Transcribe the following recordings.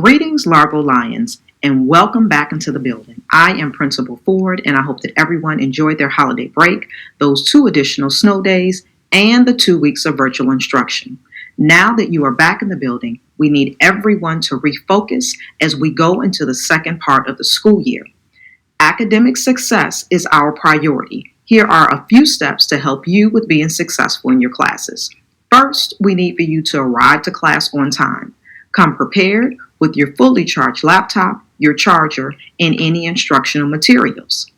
Greetings, Largo Lions, and welcome back into the building. I am Principal Ford, and I hope that everyone enjoyed their holiday break, those 2 additional snow days, and the 2 weeks of virtual instruction. Now that you are back in the building, we need everyone to refocus as we go into the second part of the school year. Academic success is our priority. Here are a few steps to help you with being successful in your classes. First, we need for you to arrive to class on time. Come prepared with your fully charged laptop, your charger, and any instructional materials.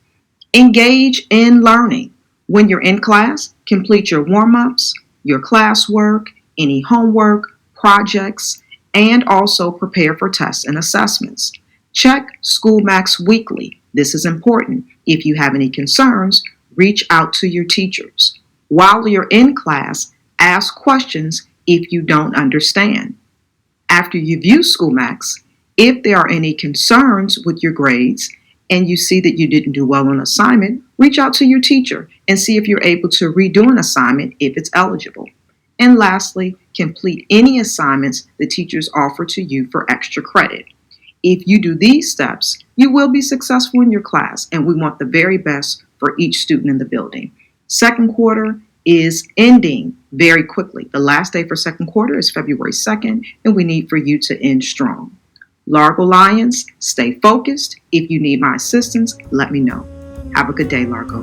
Engage in learning. When you're in class, complete your warm-ups, your classwork, any homework, projects, and also prepare for tests and assessments. Check SchoolMax weekly. This is important. If you have any concerns, reach out to your teachers. While you're in class, ask questions if you don't understand. After you view SchoolMax, if there are any concerns with your grades and you see that you didn't do well on an assignment, reach out to your teacher and see if you're able to redo an assignment if it's eligible. And lastly, complete any assignments the teachers offer to you for extra credit. If you do these steps, you will be successful in your class, and we want the very best for each student in the building. Second quarter is ending very quickly. The last day for second quarter is February 2nd, and we need for you to end strong. Largo Lions, stay focused. If you need my assistance, let me know. Have a good day, Largo.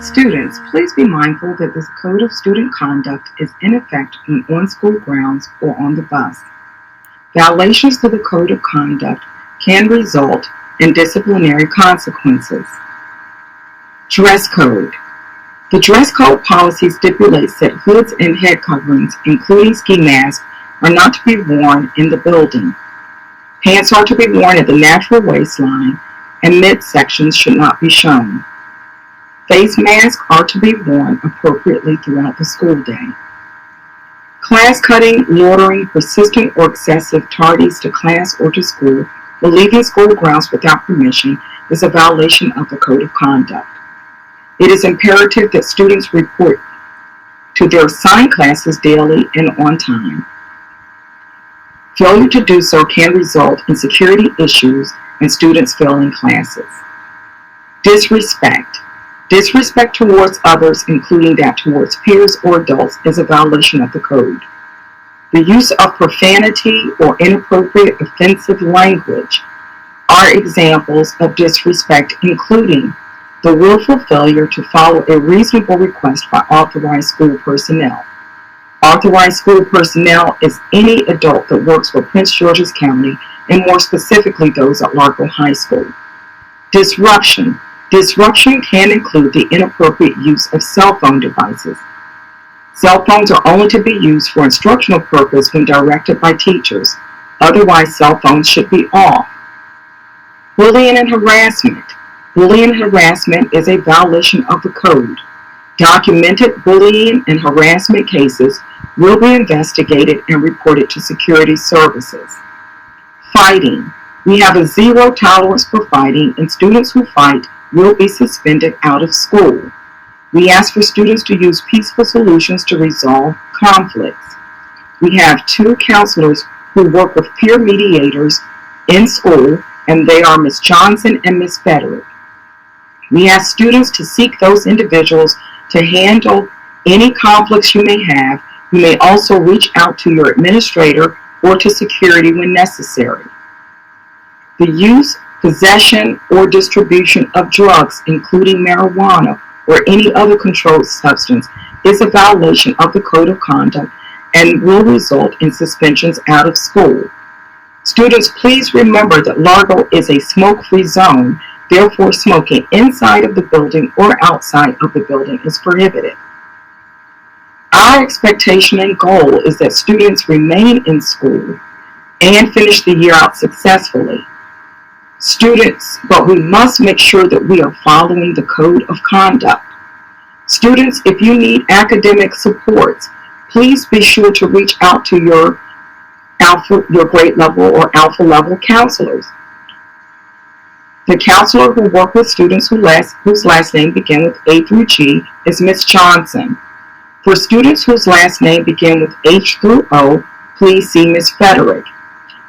Students, please be mindful that this Code of Student Conduct is in effect when on school grounds or on the bus. Violations to the Code of Conduct can result in disciplinary consequences. Dress code. The dress code policy stipulates that hoods and head coverings, including ski masks, are not to be worn in the building. Pants are to be worn at the natural waistline, and midsections should not be shown. Face masks are to be worn appropriately throughout the school day. Class cutting, loitering, persistent or excessive tardies to class or to school, or leaving school grounds without permission is a violation of the Code of Conduct. It is imperative that students report to their assigned classes daily and on time. Failure to do so can result in security issues and students failing classes. Disrespect. Disrespect towards others, including that towards peers or adults, is a violation of the code. The use of profanity or inappropriate offensive language are examples of disrespect, including the willful failure to follow a reasonable request by authorized school personnel. Authorized school personnel is any adult that works for Prince George's County, and more specifically those at Largo High School. Disruption. Disruption can include the inappropriate use of cell phone devices. Cell phones are only to be used for instructional purpose when directed by teachers. Otherwise, cell phones should be off. Bullying and harassment. Bullying and harassment is a violation of the code. Documented bullying and harassment cases will be investigated and reported to security services. Fighting. We have a zero tolerance for fighting, and students who fight will be suspended out of school. We ask for students to use peaceful solutions to resolve conflicts. We have 2 counselors who work with peer mediators in school, and they are Ms. Johnson and Ms. Federick. We ask students to seek those individuals to handle any conflicts you may have. You may also reach out to your administrator or to security when necessary. The use, possession, or distribution of drugs, including marijuana or any other controlled substance, is a violation of the Code of Conduct and will result in suspensions out of school. Students, please remember that Largo is a smoke-free zone. Therefore, smoking inside of the building or outside of the building is prohibited. Our expectation and goal is that students remain in school and finish the year out successfully. But we must make sure that we are following the Code of Conduct. Students, if you need academic supports, please be sure to reach out to your grade level or alpha level counselors. The counselor who works with students whose last name begin with A through G is Ms. Johnson. For students whose last name begin with H through O, please see Ms. Federick.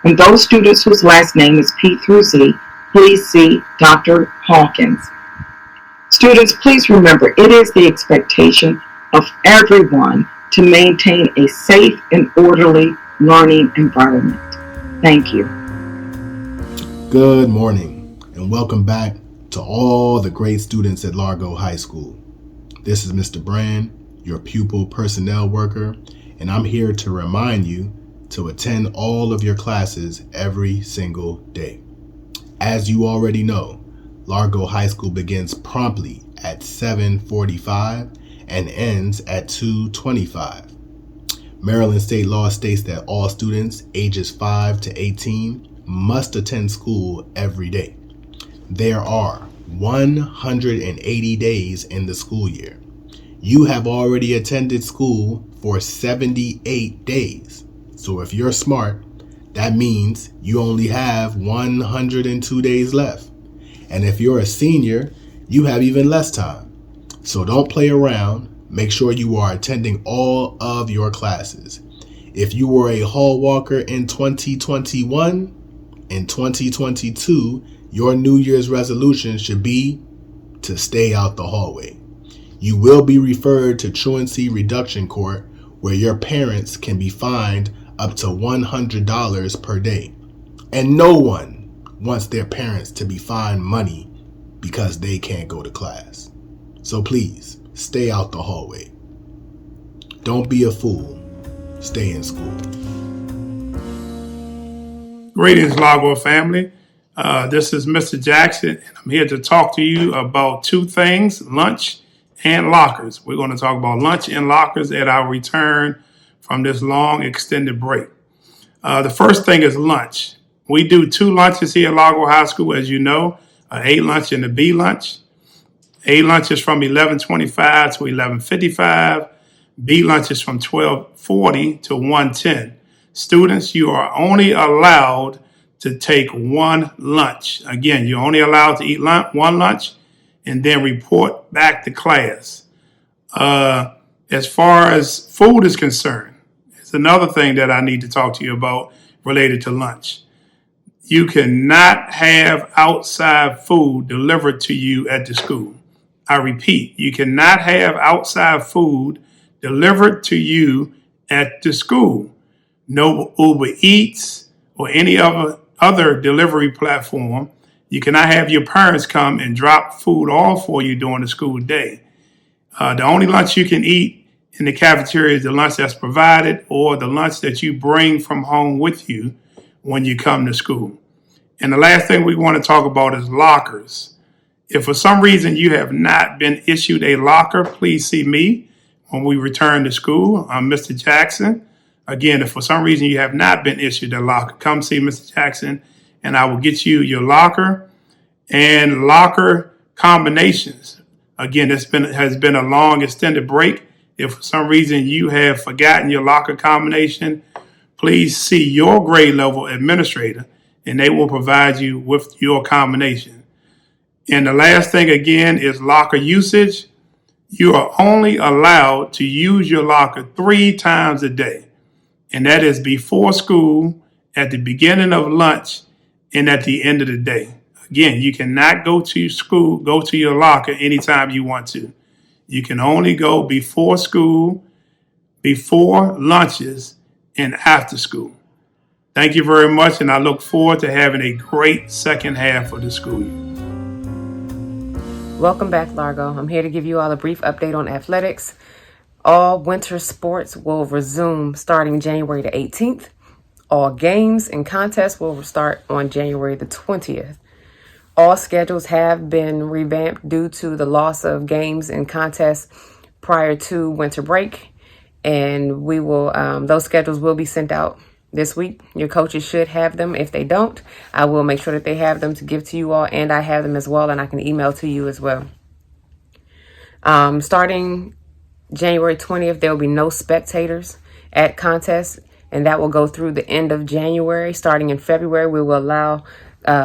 And those students whose last name is P through Z, please see Dr. Hawkins. Students, please remember it is the expectation of everyone to maintain a safe and orderly learning environment. Thank you. Good morning and welcome back to all the great students at Largo High School. This is Mr. Brand, your pupil personnel worker, and I'm here to remind you to attend all of your classes every single day. As you already know, Largo High School begins promptly at 7:45 and ends at 2:25. Maryland state law states that all students ages 5 to 18 must attend school every day. There are 180 days in the school year. You have already attended school for 78 days. So if you're smart, that means you only have 102 days left. And if you're a senior, you have even less time. So don't play around. Make sure you are attending all of your classes. If you were a hall walker in 2021, in 2022, your New Year's resolution should be to stay out the hallway. You will be referred to truancy reduction court, where your parents can be fined up to $100 per day. And no one wants their parents to be fined money because they can't go to class. So please, stay out the hallway. Don't be a fool. Stay in school. Greetings, Largo family. This is Mr. Jackson, and I'm here to talk to you about two things, lunch and lockers. We're going to talk about lunch and lockers at our return from this long extended break. The first thing is lunch. We do two lunches here at Largo High School, as you know, an A lunch and a B lunch. A lunch is from 11:25 to 11:55. B lunch is from 12:40 to 1:10. Students, you are only allowed to take one lunch. Again, you're only allowed to eat one lunch and then report back to class. As far as food is concerned, it's another thing that I need to talk to you about related to lunch. You cannot have outside food delivered to you at the school. I repeat, you cannot have outside food delivered to you at the school. No Uber Eats or any other delivery platform. You cannot have your parents come and drop food off for you during the school day. The only lunch you can eat in the cafeteria is the lunch that's provided or the lunch that you bring from home with you when you come to school. And the last thing we want to talk about is lockers. If for some reason you have not been issued a locker, please see me when we return to school. I'm Mr. Jackson. Again, if for some reason you have not been issued a locker, come see Mr. Jackson and I will get you your locker and locker combinations. Again, this has been a long extended break. If for some reason you have forgotten your locker combination, please see your grade level administrator and they will provide you with your combination. And the last thing again is locker usage. You are only allowed to use your locker 3 times a day. And that is before school, at the beginning of lunch, and at the end of the day. Again, you cannot go to school, go to your locker anytime you want to. You can only go before school, before lunches, and after school. Thank you very much, and I look forward to having a great second half of the school year. Welcome back, Largo. I'm here to give you all a brief update on athletics. All winter sports will resume starting January the 18th. All games and contests will start on January the 20th. All schedules have been revamped due to the loss of games and contests prior to winter break. And we will those schedules will be sent out this week. Your coaches should have them. If they don't, I will make sure that they have them to give to you all, and I have them as well, and I can email to you as well. Starting January 20th, there will be no spectators at contests, and that will go through the end of January. Starting in February, we will allow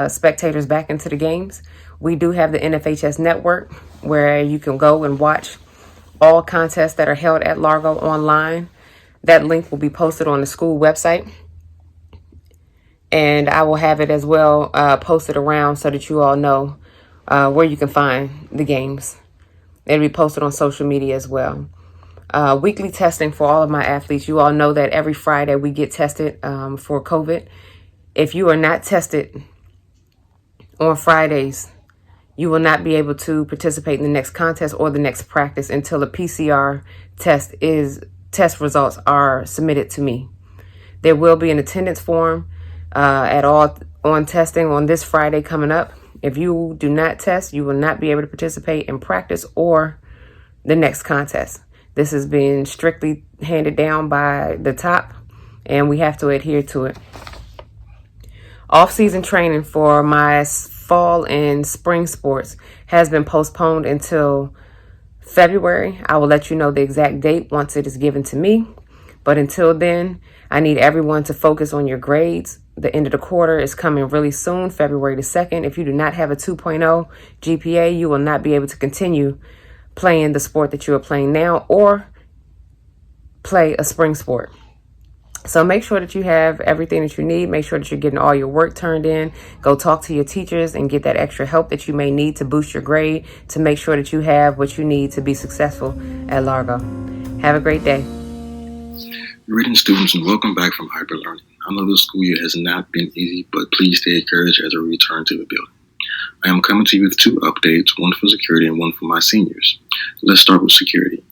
spectators back into the games. We do have the NFHS network where you can go and watch all contests that are held at Largo online. That link will be posted on the school website. and I will have it as well posted around so that you all know where you can find the games. It'll be posted on social media as well. Weekly testing for all of my athletes. You all know that every Friday we get tested for COVID. If you are not tested on Fridays, you will not be able to participate in the next contest or the next practice until a PCR test results are submitted to me. There will be an attendance form at all on testing on this Friday coming up. If you do not test, you will not be able to participate in practice or the next contest. This has been strictly handed down by the top, and we have to adhere to it. Off-season training for my fall and spring sports has been postponed until February. I will let you know the exact date once it is given to me. But until then, I need everyone to focus on your grades. The end of the quarter is coming really soon, February the 2nd. If you do not have a 2.0 GPA, you will not be able to continue playing the sport that you are playing now or play a spring sport. So make sure that you have everything that you need. Make sure that you're getting all your work turned in. Go talk to your teachers and get that extra help that you may need to boost your grade, to make sure that you have what you need to be successful at Largo. Have a great day. Greetings, students, and welcome back from hyperlearning. I know the school year has not been easy, but please stay encouraged as we return to the building. I am coming to you with 2 updates, one for security and one for my seniors. Let's start with security.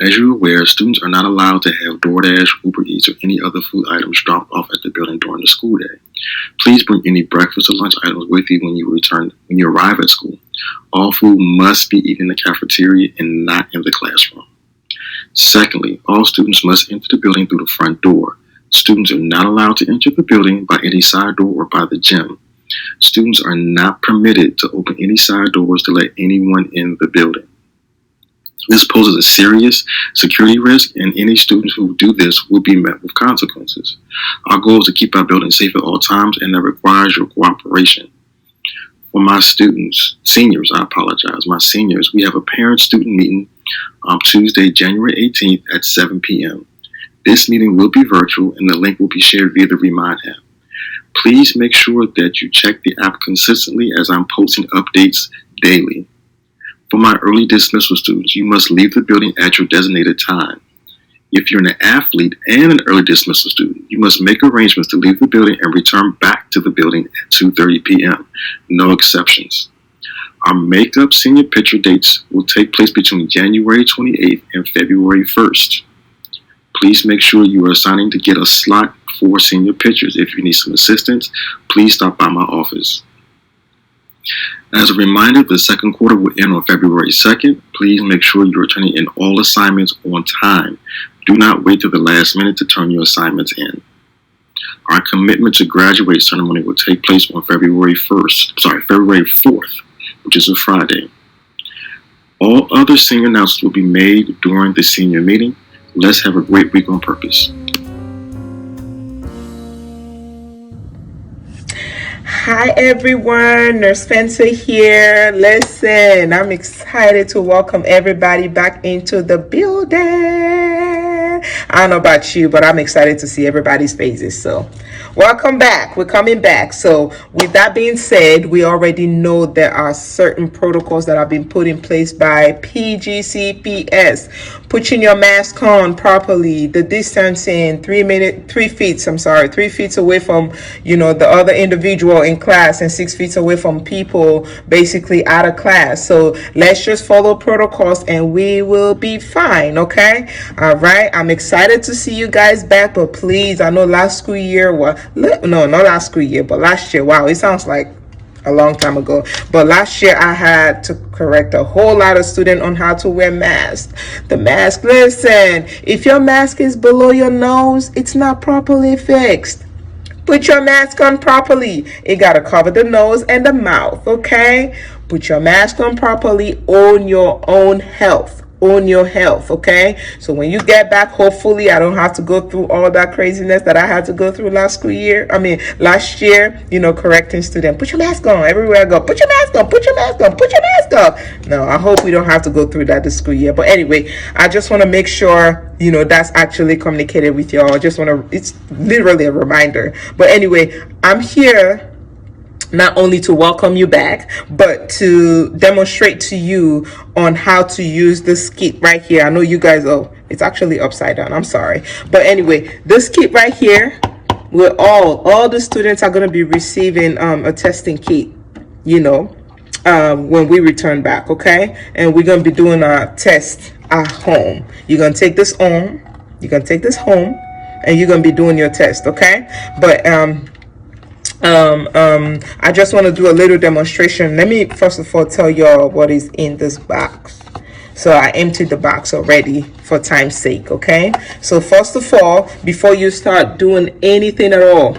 As you're aware, students are not allowed to have DoorDash, Uber Eats, or any other food items dropped off at the building during the school day. Please bring any breakfast or lunch items with you when you arrive at school. All food must be eaten in the cafeteria and not in the classroom. Secondly, all students must enter the building through the front door. Students are not allowed to enter the building by any side door or by the gym. Students are not permitted to open any side doors to let anyone in the building. This poses a serious security risk, and any students who do this will be met with consequences. Our goal is to keep our building safe at all times, and that requires your cooperation. For my seniors, my seniors, we have a parent-student meeting on Tuesday, January 18th at 7 p.m. This meeting will be virtual, and the link will be shared via the Remind app. Please make sure that you check the app consistently as I'm posting updates daily. For my early dismissal students, you must leave the building at your designated time. If you're an athlete and an early dismissal student, you must make arrangements to leave the building and return back to the building at 2:30 p.m. No exceptions. Our makeup senior picture dates will take place between January 28th and February 1st. Please make sure you are assigning to get a slot for senior pictures. If you need some assistance, please stop by my office. As a reminder, the second quarter will end on February 2nd. Please make sure you are turning in all assignments on time. Do not wait till the last minute to turn your assignments in. Our commitment to graduate ceremony will take place on February 4th, which is a Friday. All other senior announcements will be made during the senior meeting. Let's have a great week on purpose. Hi everyone, Nurse Spencer here. Listen, I'm excited to welcome everybody back into the building. I don't know about you, but I'm excited to see everybody's faces. So, welcome back. We're coming back. So, with that being said, we already know there are certain protocols that have been put in place by PGCPS. Putting your mask on properly, the distancing, 3 feet away from, the other individual in class and 6 feet away from people basically out of class. So let's just follow protocols and we will be fine. Okay. All right. I'm excited to see you guys back, but please, I know last year, but last year, wow, it sounds like a long time ago, but last year I had to correct a whole lot of students on how to wear masks. The mask, listen, if your mask is below your nose, it's not properly fixed. Put your mask on properly. It gotta cover the nose and the mouth, okay? Put your mask on properly. Own your own health. own your health, okay? So when you get back, hopefully I don't have to go through all that craziness that I had to go through last year, correcting students. Put your mask on everywhere I go. Put your mask on, put your mask on, put your mask on. No, I hope we don't have to go through that this school year. But anyway, I just want to make sure, that's actually communicated with y'all. It's literally a reminder. But anyway, I'm here not only to welcome you back, but to demonstrate to you on how to use this kit right here. I know you guys, it's actually upside down, I'm sorry. But anyway, this kit right here, where all the students are going to be receiving a testing kit, when we return back, okay? And we're going to be doing a test at home. You're going to take this home, and you're going to be doing your test, okay? But I just want to do a little demonstration. Let me first of all tell y'all what is in this box. So I emptied the box already for time's sake, okay? So first of all, before you start doing anything at all,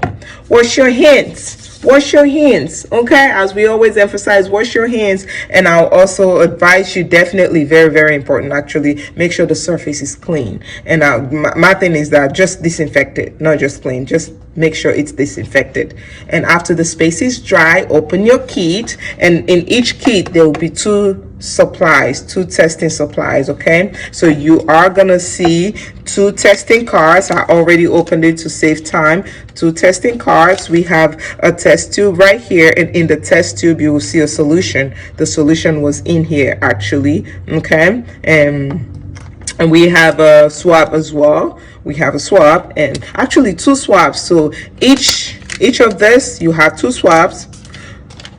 wash your hands. Wash your hands, okay? As we always emphasize, wash your hands. And I'll also advise you, definitely, very, very important, actually, make sure the surface is clean. And my thing is that just disinfect it, not just clean, just make sure it's disinfected. And after the space is dry, open your kit, and in each kit there will be two testing supplies, okay? So you are gonna see two testing cards. I already opened it to save time. Two testing cards. We have a test tube right here, and in the test tube you will see a solution. The solution was in here actually, okay? And we have a swab as well. We have a swab, and actually two swabs. So each of this, you have two swabs,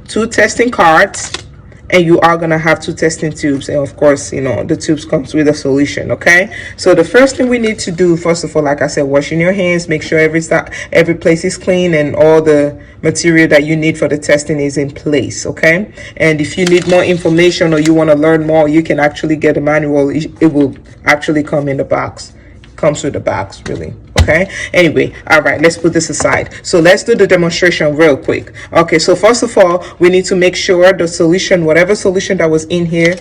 two testing cards, and you are gonna have two testing tubes. And of course, the tubes comes with a solution, okay? So the first thing we need to do, first of all, like I said, washing your hands, make sure every place is clean and all the material that you need for the testing is in place, okay? And if you need more information or you want to learn more, you can actually get a manual. It will actually come in the box. Comes with the box, really, okay? Anyway, all right, let's put this aside. So let's do the demonstration real quick. Okay, so first of all, we need to make sure the solution, whatever solution that was in here,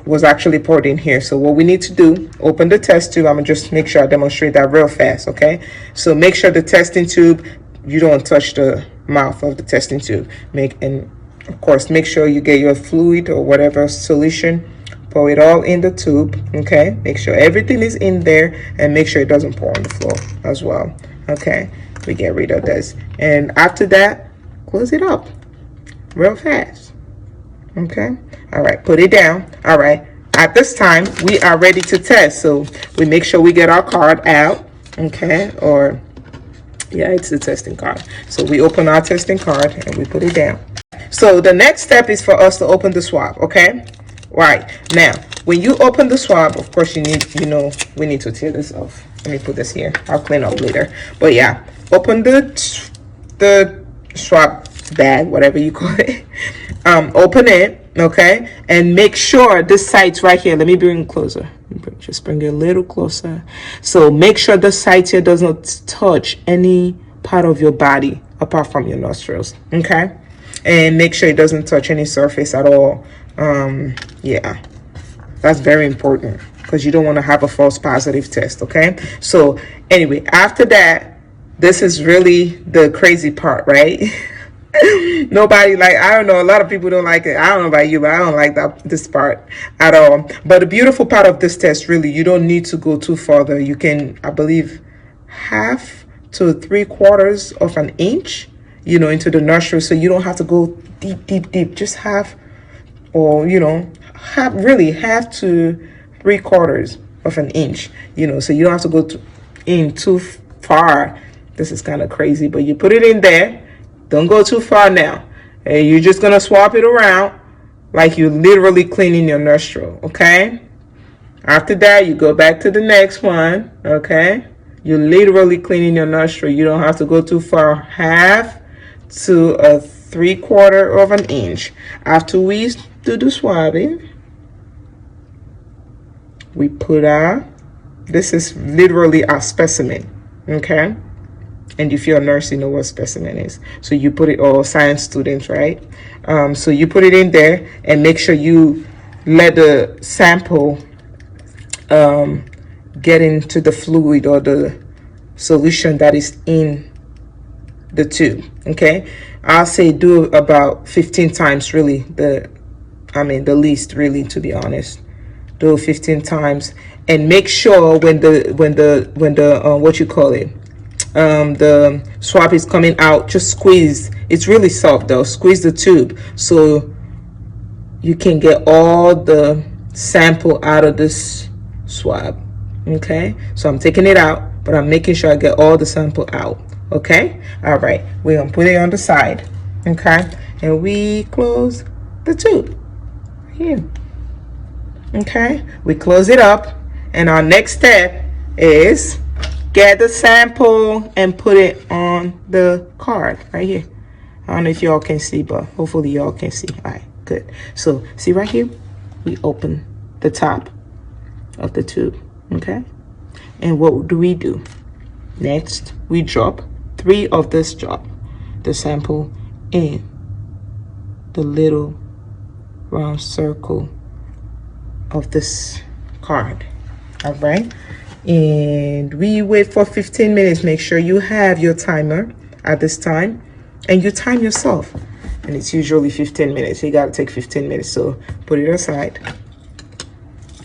was actually poured in here. So what we need to do, open the test tube. I'm gonna just make sure I demonstrate that real fast, okay? So make sure the testing tube, you don't touch the mouth of the testing tube. And of course, make sure you get your fluid or whatever solution, pour it all in the tube, okay? Make sure everything is in there, and make sure it doesn't pour on the floor as well, okay? We get rid of this, and after that, close it up real fast, okay? All right, put it down. All right, at this time we are ready to test, so we make sure we get our card out, okay? Or yeah, it's the testing card. So we open our testing card and we put it down. So the next step is for us to open the swab, okay? Right, now when you open the swab, of course we need to tear this off. Let me put this here, I'll clean up later. But yeah, open the swab bag, whatever you call it. Open it, okay, and make sure this site's right here. Let me bring it closer. Just bring it a little closer. So make sure the site here does not touch any part of your body apart from your nostrils, okay? And make sure it doesn't touch any surface at all. Yeah, that's very important, because you don't want to have a false positive test, okay? So anyway, after that, this is really the crazy part, right? Nobody, like, I don't know, a lot of people don't like it. I don't know about you, but I don't like this part at all. But the beautiful part of this test, really, you don't need to go too further. You can, I believe, 1/2 to 3/4 of an inch, into the nostril, so you don't have to go deep. Just half, or half, really 1/2 to 3/4 of an inch, so you don't have to go in too far. This is kind of crazy, but you put it in there. Don't go too far now. And you're just gonna swap it around like you're literally cleaning your nostril, okay? After that, you go back to the next one, okay? You're literally cleaning your nostril. You don't have to go too far. 1/2 to 3/4 of an inch. After we do the swabbing, we put this is literally our specimen, okay? And if you're a nurse, you know what specimen is. So you put it, all science students, right? So you put it in there and make sure you let the sample get into the fluid or the solution that is in the tube. Okay, I'll say do about 15 times, really. The least, really, to be honest. Do it 15 times, and make sure when the what you call it, the swab is coming out, just squeeze. It's really soft though. Squeeze the tube so you can get all the sample out of this swab. Okay, so I'm taking it out, but I'm making sure I get all the sample out. Okay, all right, we're gonna put it on the side. Okay, and we close the tube here. Okay, we close it up, and our next step is get the sample and put it on the card right here. I don't know if y'all can see, but hopefully y'all can see. All right, good. So see right here, we open the top of the tube. Okay, and what do we do next? We drop 3 of this drop the sample in the little round circle of this card. All right, and we wait for 15 minutes. Make sure you have your timer at this time, and you time yourself, and it's usually 15 minutes. You got to take 15 minutes, so put it aside,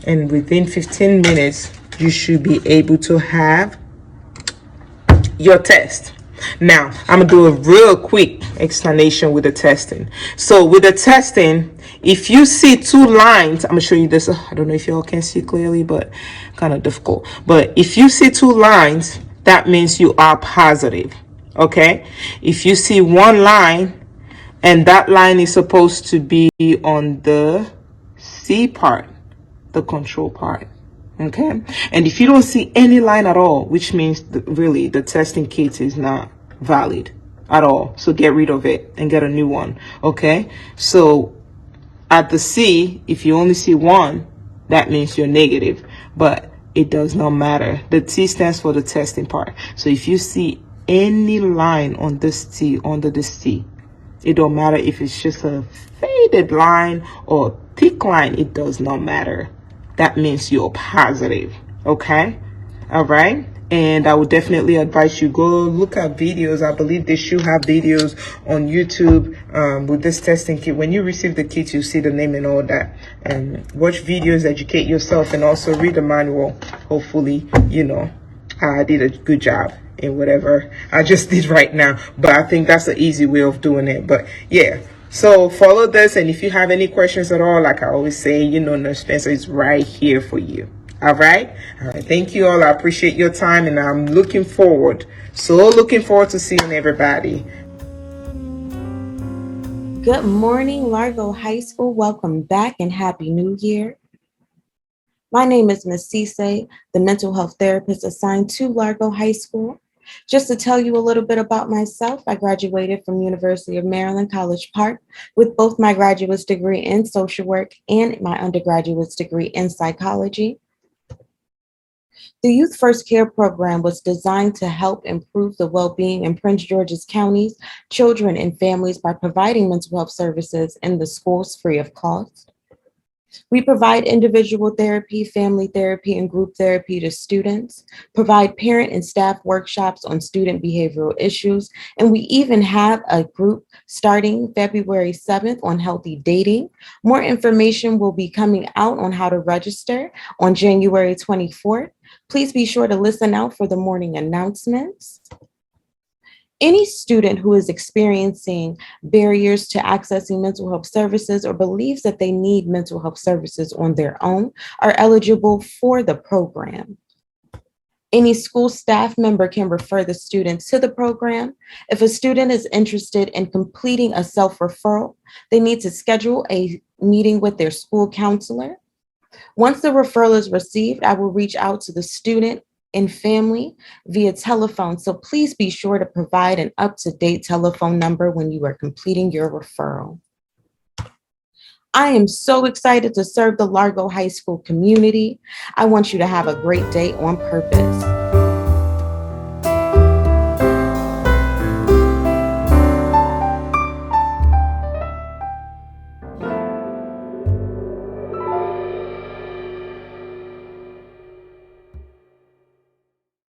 and within 15 minutes you should be able to have your test. Now I'm gonna do a real quick explanation with the testing. So with the testing, if you see 2 lines, I'm gonna show you this. I don't know if y'all can see clearly, but kind of difficult. But if you see 2 lines, that means you are positive. Okay, if you see 1 line, and that line is supposed to be on the C part, the control part. Okay, and if you don't see any line at all, which means really the testing kit is not valid at all, so get rid of it and get a new one. Okay, so at the C, if you only see 1, that means you're negative, but it does not matter. The T stands for the testing part. So if you see any line on this T, under this T, it don't matter if it's just a faded line or thick line, it does not matter. That means you're positive. Okay, all right, and I would definitely advise you go look at videos. I believe they should have videos on YouTube with this testing kit. When you receive the kit, you see the name and all that, and watch videos, educate yourself, and also read the manual. Hopefully I did a good job in whatever I just did right now, but I think that's an easy way of doing it. But yeah, so follow this, and if you have any questions at all, like I always say, Nurse Spencer is right here for you. All right, thank you all. I appreciate your time, and I'm looking forward to seeing everybody. Good morning, Largo High School. Welcome back and Happy New Year. My name is Ms. Cisse, the mental health therapist assigned to Largo High School. Just to tell you a little bit about myself, I graduated from University of Maryland, College Park, with both my graduate's degree in social work and my undergraduate's degree in psychology. The Youth First Care program was designed to help improve the well-being in Prince George's County's children and families by providing mental health services in the schools free of cost. We provide individual therapy, family therapy, and group therapy to students, provide parent and staff workshops on student behavioral issues, and we even have a group starting February 7th on healthy dating. More information will be coming out on how to register on January 24th. Please be sure to listen out for the morning announcements. Any student who is experiencing barriers to accessing mental health services or believes that they need mental health services on their own are eligible for the program. Any school staff member can refer the students to the program. If a student is interested in completing a self-referral, they need to schedule a meeting with their school counselor. Once the referral is received, I will reach out to the student and family via telephone. So please be sure to provide an up-to-date telephone number when you are completing your referral. I am so excited to serve the Largo High School community. I want you to have a great day on purpose.